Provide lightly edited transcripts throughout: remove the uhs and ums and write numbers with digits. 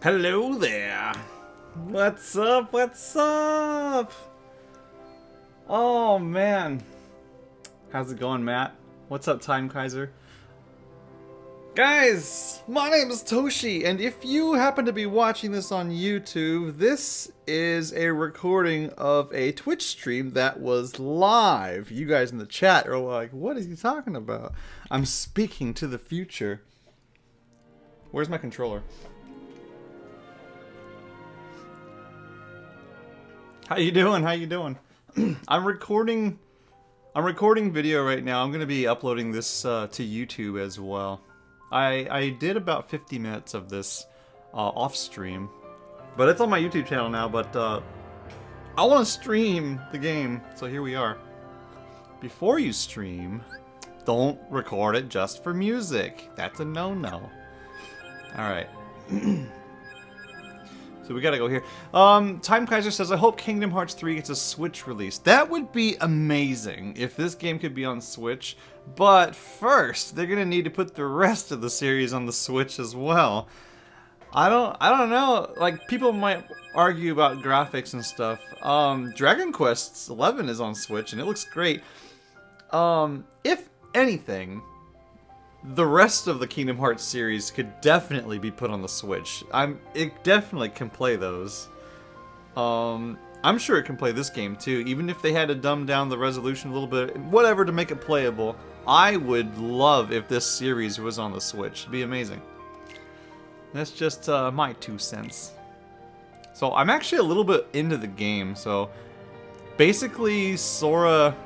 Hello there. What's up? What's up? Oh man. How's it going, Matt? What's up, Time Kaiser? Guys, my name is Toshi, and if you happen to be watching this on YouTube, this is a recording of a Twitch stream that was live. You guys in the chat are like, what is he talking about? I'm speaking to the future. Where's my controller? How you doing? How you doing? I'm recording video right now. I'm going to be uploading this to YouTube as well. I did about 50 minutes of this off stream, but it's on my YouTube channel now, but I want to stream the game, so here we are. Before you stream, don't record it just for music. That's a no-no. Alright. So we gotta go here. Time Kaiser says, I hope Kingdom Hearts 3 gets a Switch release. That would be amazing if this game could be on Switch. But first, they're gonna need to put the rest of the series on the Switch as well. I don't know. Like, people might argue about graphics and stuff. Dragon Quest 11 is on Switch and it looks great. If anything, the rest of the Kingdom Hearts series could definitely be put on the Switch. It definitely can play those. I'm sure it can play this game too, even if they had to dumb down the resolution a little bit, whatever to make it playable. I would love if this series was on the Switch. It'd be amazing. That's just my 2 cents. So I'm actually a little bit into the game, so basically Sora...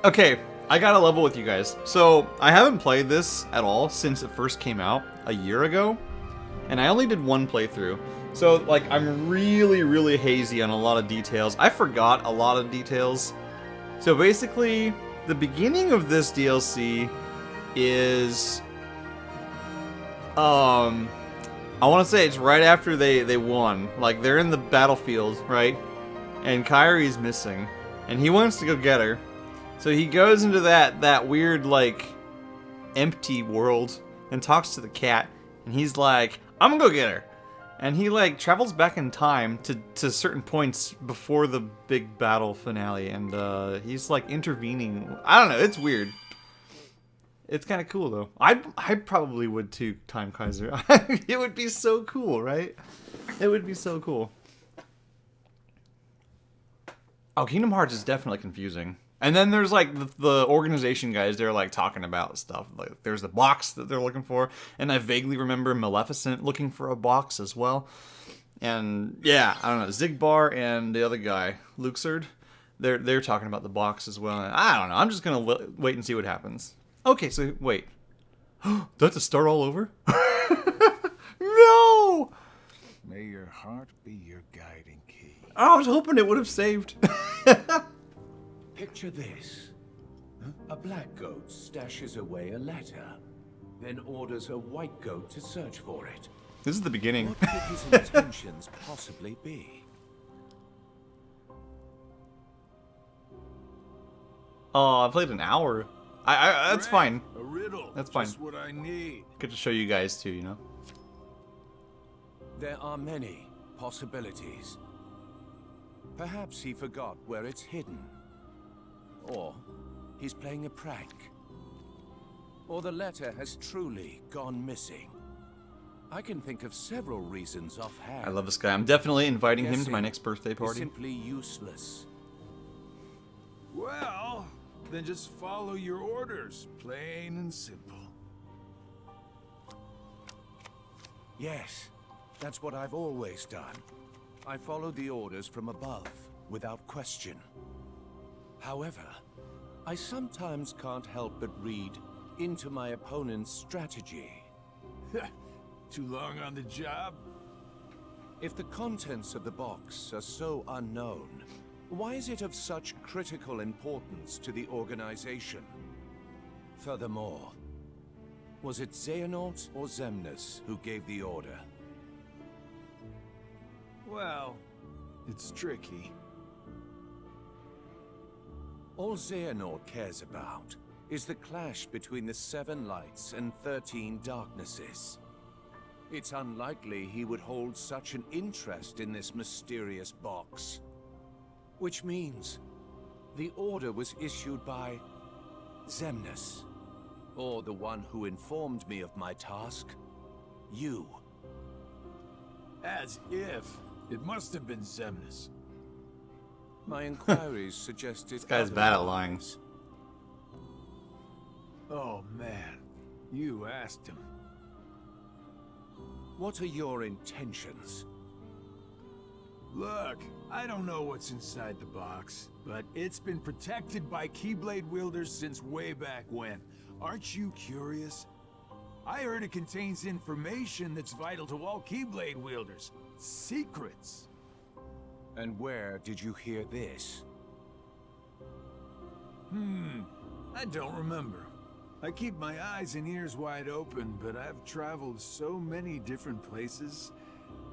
Okay, I gotta level with you guys. So, I haven't played this at all since it first came out a year ago, and I only did one playthrough. So, like, I'm really hazy on a lot of details. I forgot a lot of details. So basically, the beginning of this DLC is... I want to say it's right after they won. Like, they're in the battlefield, right? And Kairi's missing, and he wants to go get her. So he goes into that weird, like, empty world and talks to the cat, and he's like, I'm gonna go get her. And he, like, travels back in time to certain points before the big battle finale, and he's, like, intervening. I don't know, it's weird. It's kind of cool, though. I probably would, too, Time Kaiser. It would be so cool, right? It would be so cool. Oh, Kingdom Hearts is definitely confusing. And then there's, like, the organization guys, they're, like, talking about stuff. Like, there's the box that they're looking for, and I vaguely remember Maleficent looking for a box as well. And, yeah, I don't know, Zigbar and the other guy, Luxord, they're talking about the box as well. And I don't know, I'm just gonna wait and see what happens. Okay, so, wait. Do I have to start all over? No! May your heart be your guiding key. I was hoping it would have saved. Picture this. A black goat stashes away a letter, then orders a white goat to search for it. This is the beginning. What could his intentions possibly be? Oh, I played an hour. That's fine. A riddle. That's fine. Just what I need. Good to show you guys too, you know? There are many possibilities. Perhaps he forgot where it's hidden. Or he's playing a prank. Or the letter has truly gone missing. I can think of several reasons offhand. I love this guy. I'm definitely inviting him to my next birthday party. Simply useless. Well, then just follow your orders. Plain and simple. Yes, that's what I've always done. I follow the orders from above, without question. However, I sometimes can't help but read into my opponent's strategy. Too long on the job? If the contents of the box are so unknown, why is it of such critical importance to the organization? Furthermore, was it Xehanort or Xemnas who gave the order? Well, it's tricky. All Xehanort cares about is the clash between the 7 lights and 13 darknesses. It's unlikely he would hold such an interest in this mysterious box. Which means the order was issued by Xemnas, or the one who informed me of my task, you. As if. It must have been Xemnas. My inquiries suggested This guy's other bad at lying. ones. Oh man, you asked him. What are your intentions? Look, I don't know what's inside the box, but it's been protected by Keyblade wielders since way back when. Aren't you curious? I heard it contains information that's vital to all Keyblade wielders. Secrets. And where did you hear this? I don't remember. I keep my eyes and ears wide open, but I've traveled so many different places.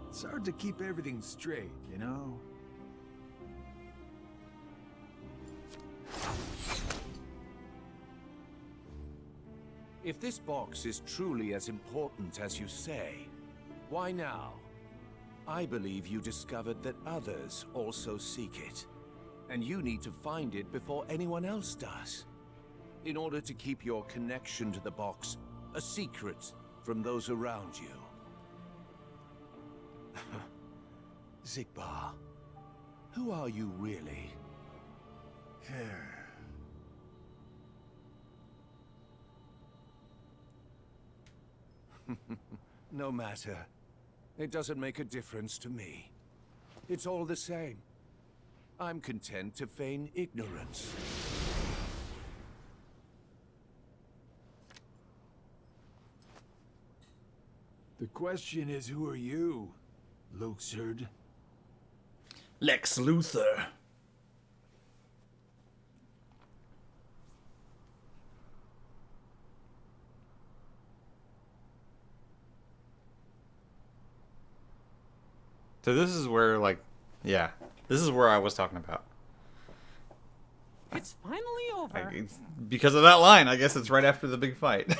It's hard to keep everything straight, you know? If this box is truly as important as you say, why now? I believe you discovered that others also seek it, and you need to find it before anyone else does, in order to keep your connection to the box a secret from those around you. Zigbar, who are you really? No matter. It doesn't make a difference to me. It's all the same. I'm content to feign ignorance. The question is, who are you, Luxord? Lex Luthor. So this is where, like, yeah, this is where I was talking about. It's finally over. Because of that line, I guess it's right after the big fight.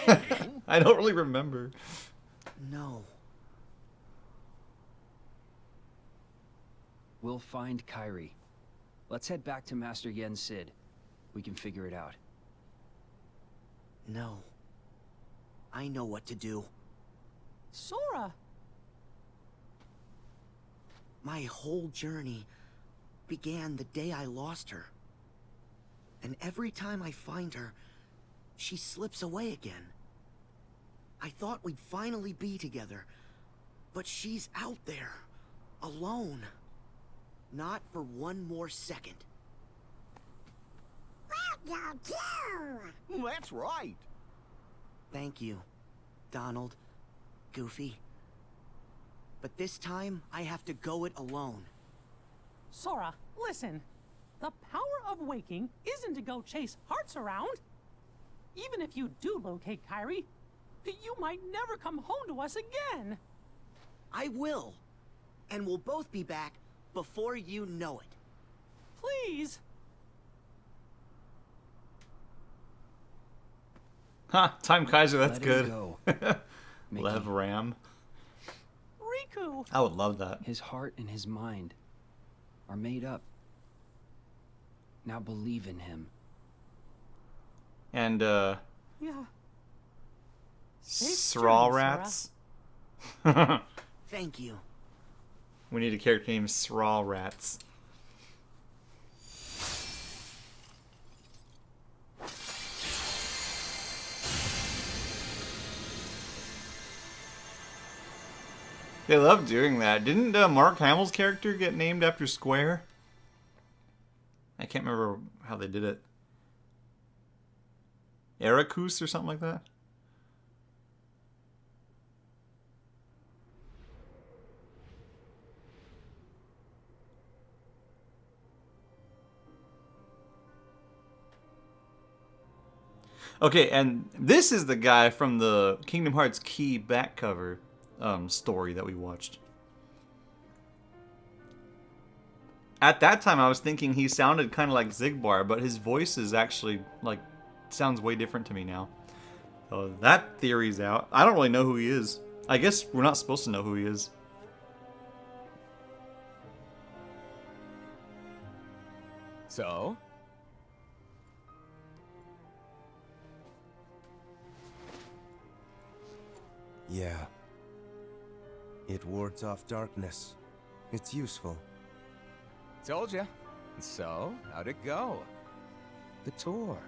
I don't really remember. No. We'll find Kairi. Let's head back to Master Yen Sid. We can figure it out. No. I know what to do. Sora! My whole journey began the day I lost her. And every time I find her, she slips away again. I thought we'd finally be together, but she's out there, alone. Not for one more second. That's right. Thank you, Donald, Goofy. But this time, I have to go it alone. Sora, listen. The power of waking isn't to go chase hearts around. Even if you do locate Kairi, you might never come home to us again. I will. And we'll both be back before you know it. Please. Ha! Time Kaiser, that's Let him good. go. Lev Ram. Riku. I would love that. His heart and his mind are made up. Now believe in him. And, Yeah. Sraw journey, Rats. Thank you. We need a character named Sraw Rats. They love doing that. Didn't Mark Hamill's character get named after Square? I can't remember how they did it. Ericus or something like that? Okay, and this is the guy from the Kingdom Hearts Key back cover story that we watched. At that time, I was thinking he sounded kind of like Zigbar, but his voice is actually, like, sounds way different to me now. So that theory's out. I don't really know who he is. I guess we're not supposed to know who he is. So? Yeah. It wards off darkness. It's useful. Told ya. So, how'd it go? The tour.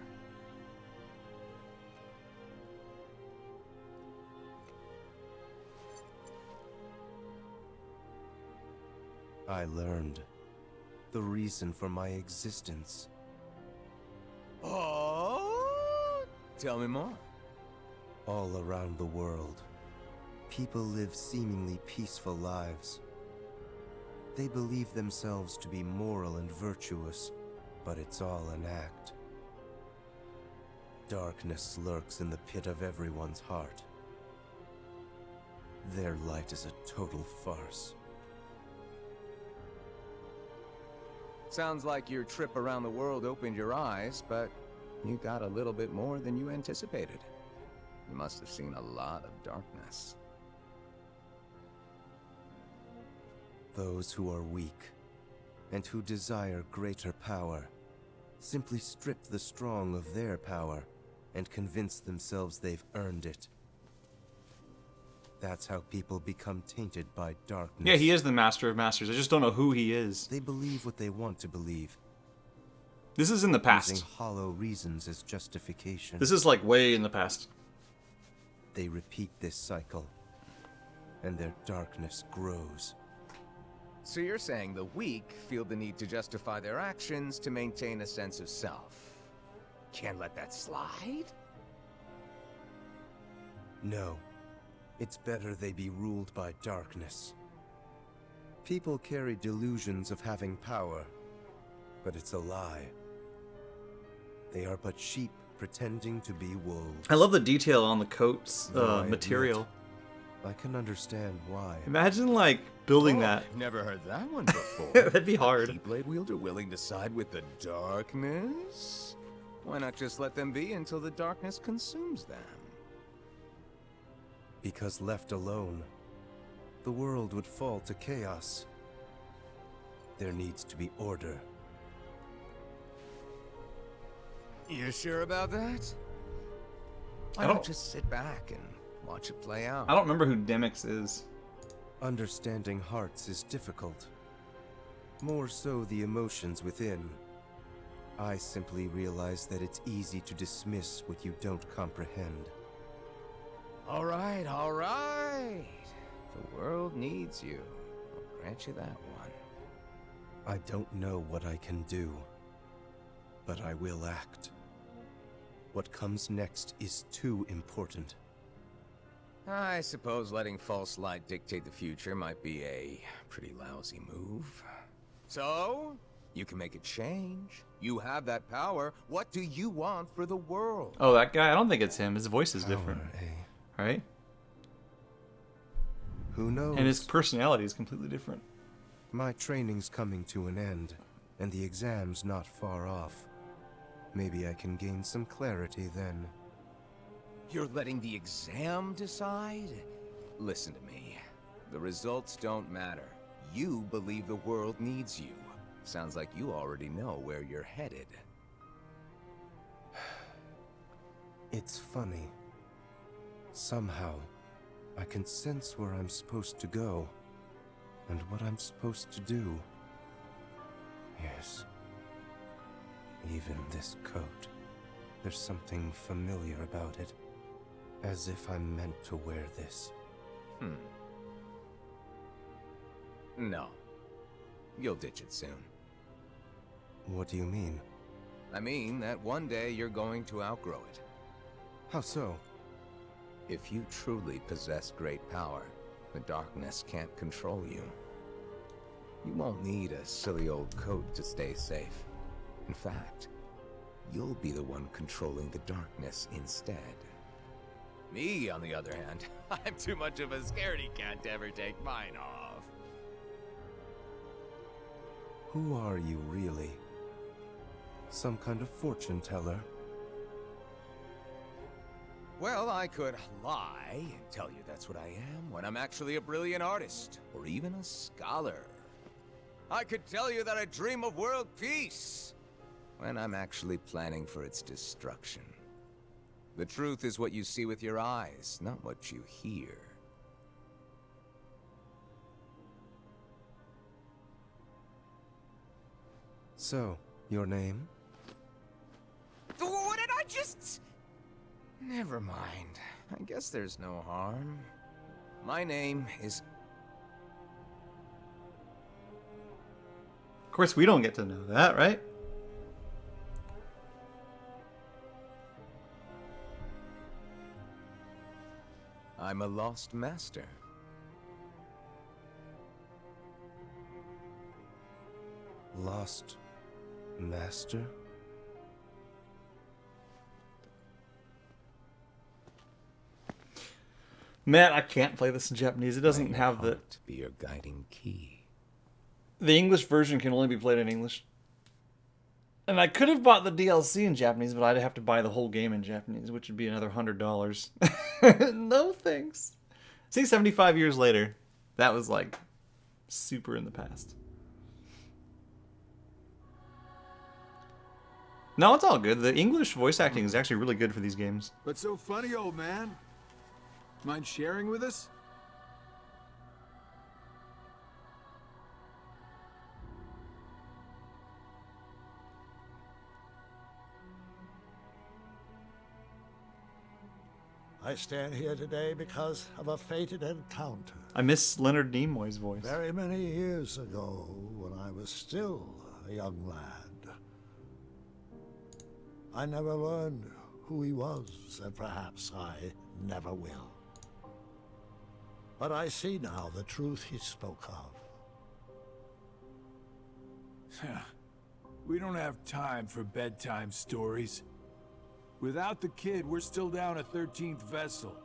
I learned the reason for my existence. Oh? Tell me more. All around the world, people live seemingly peaceful lives. They believe themselves to be moral and virtuous, but it's all an act. Darkness lurks in the pit of everyone's heart. Their light is a total farce. Sounds like your trip around the world opened your eyes, but you got a little bit more than you anticipated. You must have seen a lot of darkness. Those who are weak and who desire greater power simply strip the strong of their power and convince themselves they've earned it. That's how people become tainted by darkness. Yeah, he is the master of masters. I just don't know who he is. They believe what they want to believe, This is in the past. using hollow reasons as justification. This is like way in the past. They repeat this cycle, and their darkness grows. So you're saying the weak feel the need to justify their actions to maintain a sense of self. Can't let that slide? No. It's better they be ruled by darkness. People carry delusions of having power, but it's a lie. They are but sheep pretending to be wolves. I love the detail on the coat's Though I admit, material. I can understand why. Imagine like building that. Never heard that one before. That'd be hard. A Keyblade wielder willing to side with the darkness? Why not just let them be until the darkness consumes them? Because left alone, the world would fall to chaos. There needs to be order. You sure about that? Why I don't- don't just sit back and watch it play out? I don't remember who Demix is. Understanding hearts is difficult. More so the emotions within. I simply realize that it's easy to dismiss what you don't comprehend. All right, all right. The world needs you. I'll grant you that one. I don't know what I can do, but I will act. What comes next is too important. I suppose letting false light dictate the future might be a pretty lousy move. So, you can make a change. You have that power. What do you want for the world? Oh, that guy? I don't think it's him. His voice is different. Power, eh? Right? Who knows? And his personality is completely different. My training's coming to an end, and the exam's not far off. Maybe I can gain some clarity then. You're letting the exam decide? Listen to me. The results don't matter. You believe the world needs you. Sounds like you already know where you're headed. It's funny. Somehow, I can sense where I'm supposed to go, and what I'm supposed to do. Yes. Even this coat. There's something familiar about it. As if I'm meant to wear this. No. You'll ditch it soon. What do you mean? I mean that one day you're going to outgrow it. How so? If you truly possess great power, the darkness can't control you. You won't need a silly old coat to stay safe. In fact, you'll be the one controlling the darkness instead. Me, on the other hand, I'm too much of a scaredy cat to ever take mine off. Who are you, really? Some kind of fortune teller? Well, I could lie and tell you that's what I am when I'm actually a brilliant artist, or even a scholar. I could tell you that I dream of world peace when I'm actually planning for its destruction. The truth is what you see with your eyes, not what you hear. So, your name? What did I just... Never mind. I guess there's no harm. My name is... Of course, we don't get to know that, right? I'm a lost master. Lost Master? Man, I can't play this in Japanese. It doesn't have the... To be your guiding key. The English version can only be played in English. And I could have bought the DLC in Japanese, but I'd have to buy the whole game in Japanese, which would be another $100. No thanks. See, 75 years later, that was like super in the past. No, it's all good. The English voice acting is actually really good for these games. What's so funny, old man? Mind sharing with us? I stand here today because of a fated encounter. I miss Leonard Nimoy's voice. Very many years ago, when I was still a young lad. I never learned who he was, and perhaps I never will. But I see now the truth he spoke of. We don't have time for bedtime stories. Without the kid, we're still down a 13th vessel.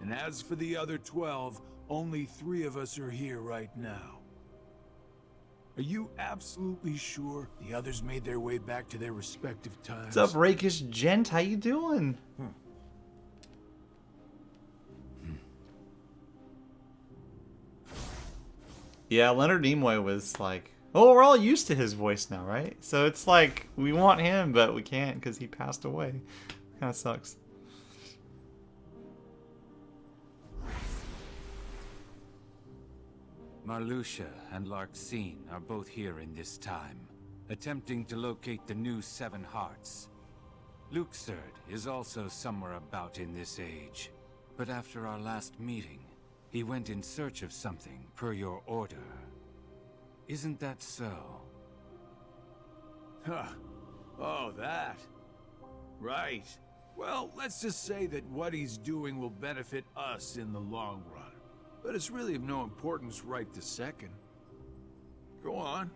And as for the other 12, only 3 of us are here right now. Are you absolutely sure the others made their way back to their respective times? What's up, rakish gent? How you doing? Yeah, Leonard Nimoy was like... Oh, we're all used to his voice now, right? So it's like, we want him, but we can't because he passed away. Kind of sucks. Marluxia and Larxene are both here in this time, attempting to locate the new 7 hearts. Luxord is also somewhere about in this age, but after our last meeting, he went in search of something per your order. Isn't that so? Huh. Oh, that. Right. Well, let's just say that what he's doing will benefit us in the long run. But it's really of no importance right this second. Go on.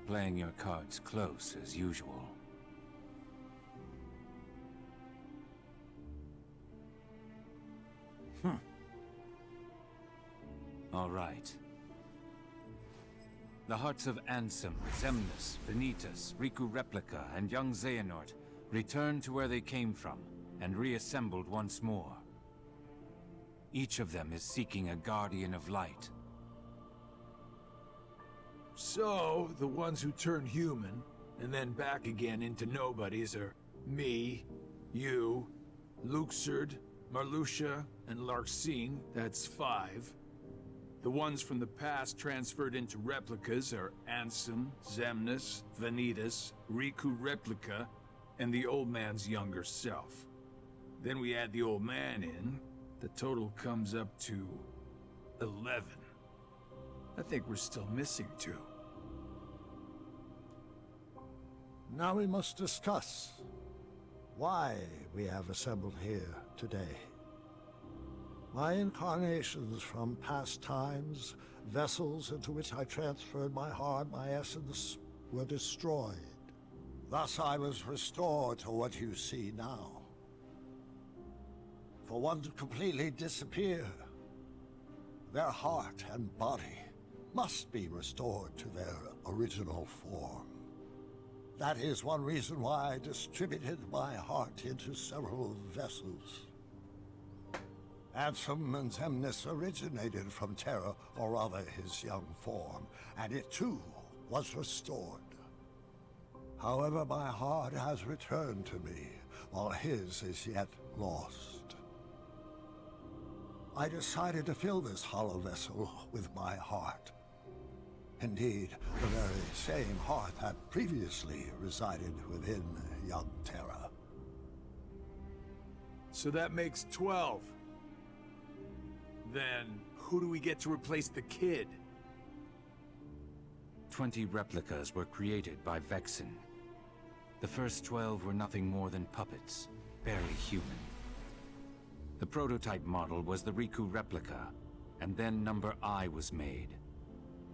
Playing your cards close as usual. All right. The hearts of Ansem, Xemnas, Vanitas, Riku Replica, and young Xehanort returned to where they came from and reassembled once more. Each of them is seeking a guardian of light. So, the ones who turn human, and then back again into nobodies are me, you, Luxord, Marluxia, and Larxene, that's 5. The ones from the past transferred into replicas are Ansem, Xemnas, Vanitas, Riku Replica, and the old man's younger self. Then we add the old man in, the total comes up to 11. I think we're still missing 2. Now we must discuss why we have assembled here today. My incarnations from past times, vessels into which I transferred my heart, my essence, were destroyed. Thus I was restored to what you see now. For one to completely disappear, their heart and body must be restored to their original form. That is one reason why I distributed my heart into several vessels. Ansem and Xemnas originated from Terra, or rather his young form, and it too was restored. However, my heart has returned to me, while his is yet lost. I decided to fill this hollow vessel with my heart. Indeed, the very same heart that previously resided within young Terra. So that makes 12. Then, who do we get to replace the kid? 20 replicas were created by Vexen. The first 12 were nothing more than puppets, barely human. The prototype model was the Riku replica, and then number I was made.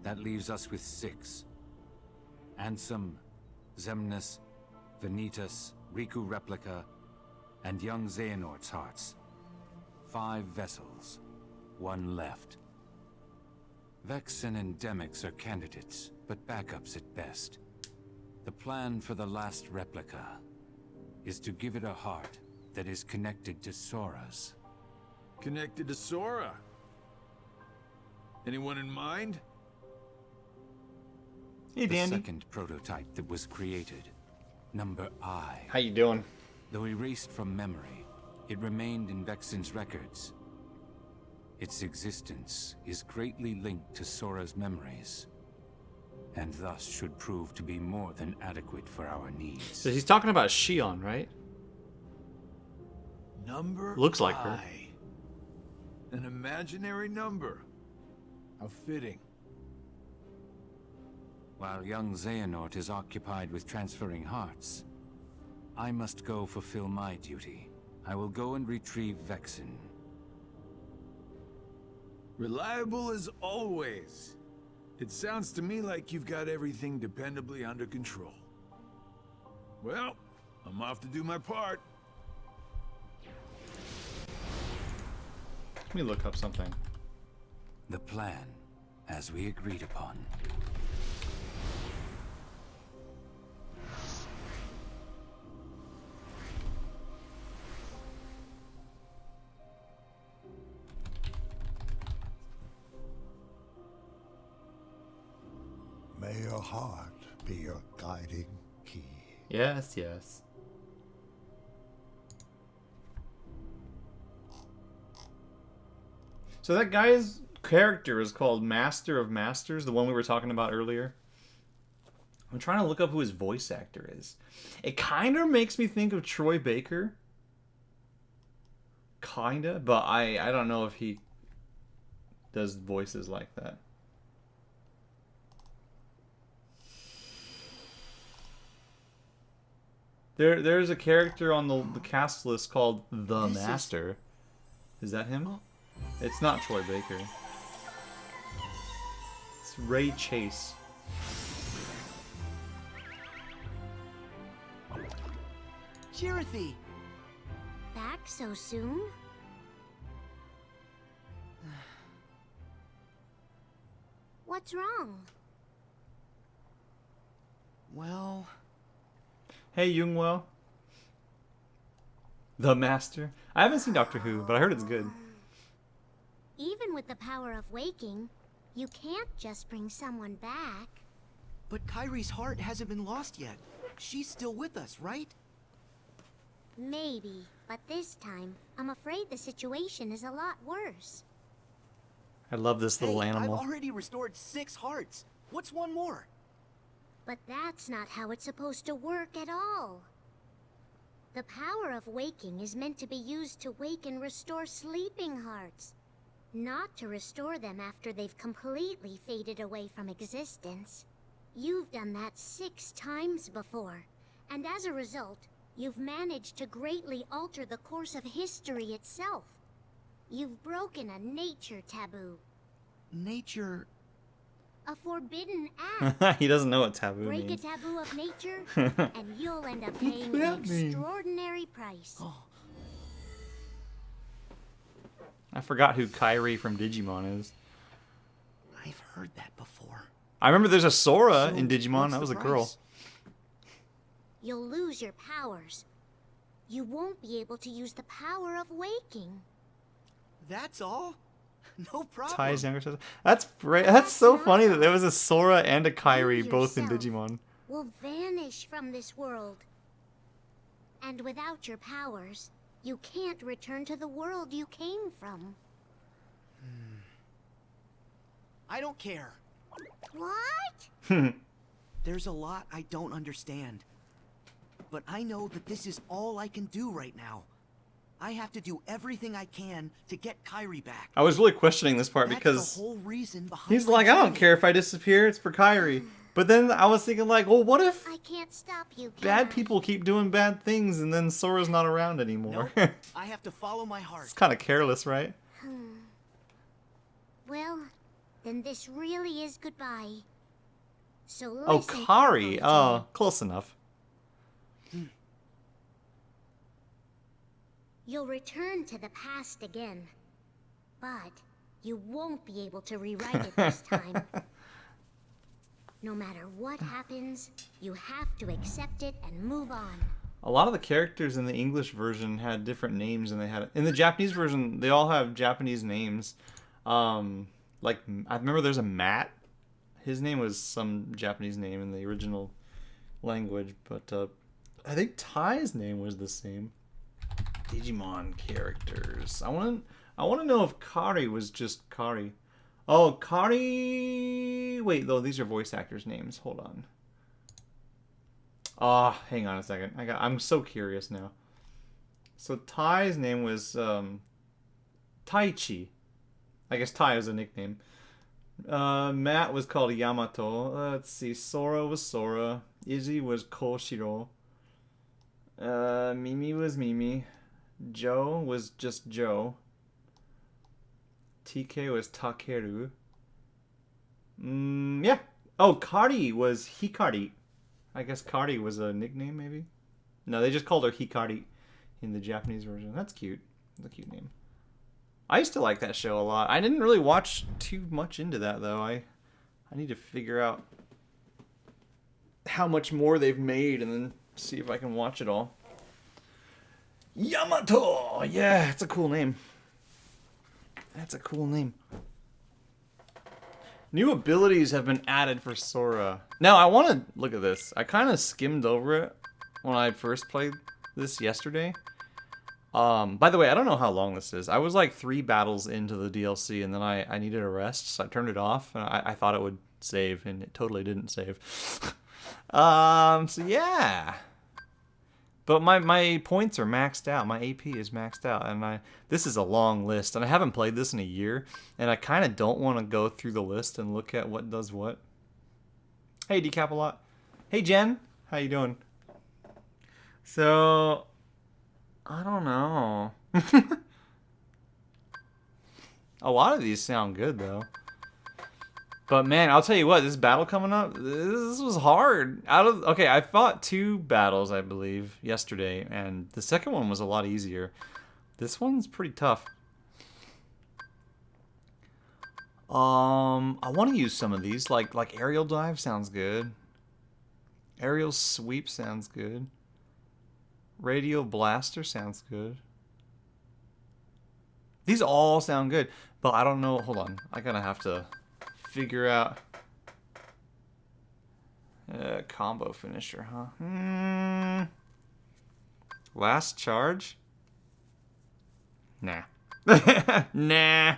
That leaves us with 6. Ansem, Xemnas, Vanitas, Riku replica, and young Xehanort's hearts. 5 vessels, 1 left. Vexen and Demyx are candidates, but backups at best. The plan for the last replica is to give it a heart that is connected to Sora's. Connected to Sora? Anyone in mind? Hey, The Dandy. second prototype that was created, number I. How you doing? Though erased from memory, it remained in Vexen's records. Its existence is greatly linked to Sora's memories, and thus should prove to be more than adequate for our needs. So he's talking about Shion, right? Number Looks like her. I. An imaginary number. How fitting. While young Xehanort is occupied with transferring hearts, I must go fulfill my duty. I will go and retrieve Vexen. Reliable as always. It sounds to me like you've got everything dependably under control. Well, I'm off to do my part. Let me look up something. The plan, as we agreed upon. May your heart be your guiding key. Yes, yes. So that guy's character is called Master of Masters, the one we were talking about earlier. I'm trying to look up who his voice actor is. It kind of makes me think of Troy Baker. Kinda, but I don't know if he does voices like that. There's a character on the cast list called The Master. Is that him? It's not Troy Baker. It's Ray Chase. Chirithy! Back so soon? What's wrong? Well... Hey, Youngwell. The Master. I haven't seen Doctor Who, but I heard it's good. Even with the power of waking, you can't just bring someone back. But Kairi's heart hasn't been lost yet. She's still with us, right? Maybe, but this time, I'm afraid the situation is a lot worse. I love this little Hey, animal. I've already restored 6 hearts. What's one more? But that's not how it's supposed to work at all. The power of waking is meant to be used to wake and restore sleeping hearts, not to restore them after they've completely faded away from existence. You've done that 6 times before, and as a result, you've managed to greatly alter the course of history itself. You've broken a nature taboo. Nature... A forbidden act. He doesn't know what taboo Break means. a taboo of nature, and you'll end up paying an that mean? extraordinary price. I forgot who Kairi from Digimon is. I've heard that before. I remember there's a Sora So, in Digimon. what's That the was a girl. price? you'll lose your powers. You won't be able to use the power of waking. That's all? No problem. Ty's younger sister. That's great. That's so funny that there was a Sora and a Kairi both in yourself Digimon. Will vanish from this world. And without your powers, you can't return to the world you came from. I don't care. What? There's a lot I don't understand. But I know that this is all I can do right now. I have to do everything I can to get Kairi back. I was really questioning this part That's because the whole reason behind he's my like, I don't journey. care if I disappear, it's for Kairi. But then I was thinking like, well, what if I can't stop you, bad can I? people keep doing bad things and then Sora's not around anymore? Nope. I have to follow my heart. It's kind of careless, right? Well, then this really is goodbye. So Oh, listen Kari. carefully to Oh, me. close enough. You'll return to the past again. But you won't be able to rewrite it this time. No matter what happens, you have to accept it and move on. A lot of the characters in the English version had different names than they had in the Japanese version. They all have Japanese names. Like I remember there's a Matt. His name was some Japanese name in the original language, but I think Ty's name was the same. Digimon characters. I want to know if Kari was just Kari. Oh, Kari. Wait, though these are voice actors' names. Hold on. Ah, hang on a second. I'm so curious now. So Ty's name was Taichi. I guess Tai is a nickname. Matt was called Yamato. Let's see. Sora was Sora. Izzy was Koshiro. Mimi was Mimi. Joe was just Joe. TK was Takeru. Yeah. Oh, Kari was Hikari. I guess Kari was a nickname, maybe? No, they just called her Hikari in the Japanese version. That's cute. That's a cute name. I used to like that show a lot. I didn't really watch too much into that, though. I need to figure out how much more they've made and then see if I can watch it all. Yamato! Yeah, it's a cool name. That's a cool name. New abilities have been added for Sora. Now, I want to look at this. I kind of skimmed over it when I first played this yesterday. By the way, I don't know how long this is. I was like 3 battles into the DLC, and then I needed a rest, so I turned it off. And I thought it would save, and it totally didn't save. So yeah. But my points are maxed out. My AP is maxed out, and this is a long list, and I haven't played this in a year, and I kind of don't want to go through the list and look at what does what. Hey, Decap-a-lot. Hey, Jen. How you doing? So, I don't know. A lot of these sound good, though. But man, I'll tell you what, this battle coming up, this was hard. Okay, I fought 2 battles, I believe, yesterday, and the second one was a lot easier. This one's pretty tough. I want to use some of these, like aerial dive sounds good. Aerial sweep sounds good. Radial blaster sounds good. These all sound good, but I don't know. Hold on, I gotta have to figure out combo finisher, huh? Last charge? Nah. Nah.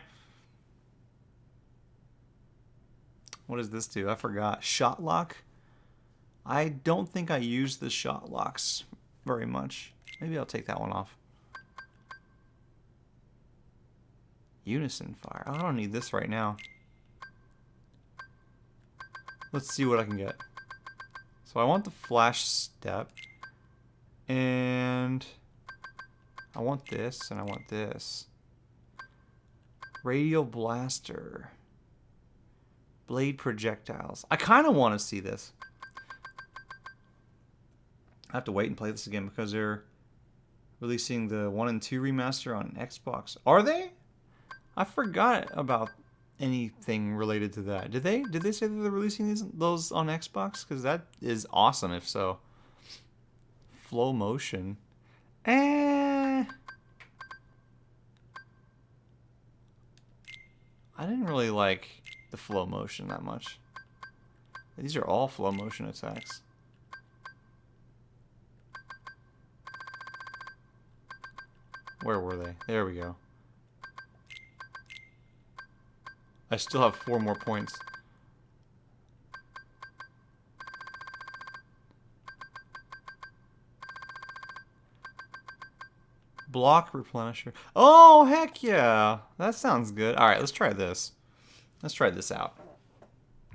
What does this do? I forgot. Shot lock? I don't think I use the shot locks very much. Maybe I'll take that one off. Unison fire. I don't need this right now. Let's see what I can get. So I want the flash step. And I want this, and I want this. Radial blaster. Blade projectiles. I kind of want to see this. I have to wait and play this again because they're releasing the 1 and 2 remaster on Xbox. Are they? I forgot about anything related to that. Did they say that they're releasing those on Xbox? Because that is awesome if so. Flow motion. I didn't really like the flow motion that much. These are all flow motion attacks. Where were they? There we go. I still have 4 more points. Block replenisher. Oh, heck yeah. That sounds good. Alright, let's try this. Let's try this out.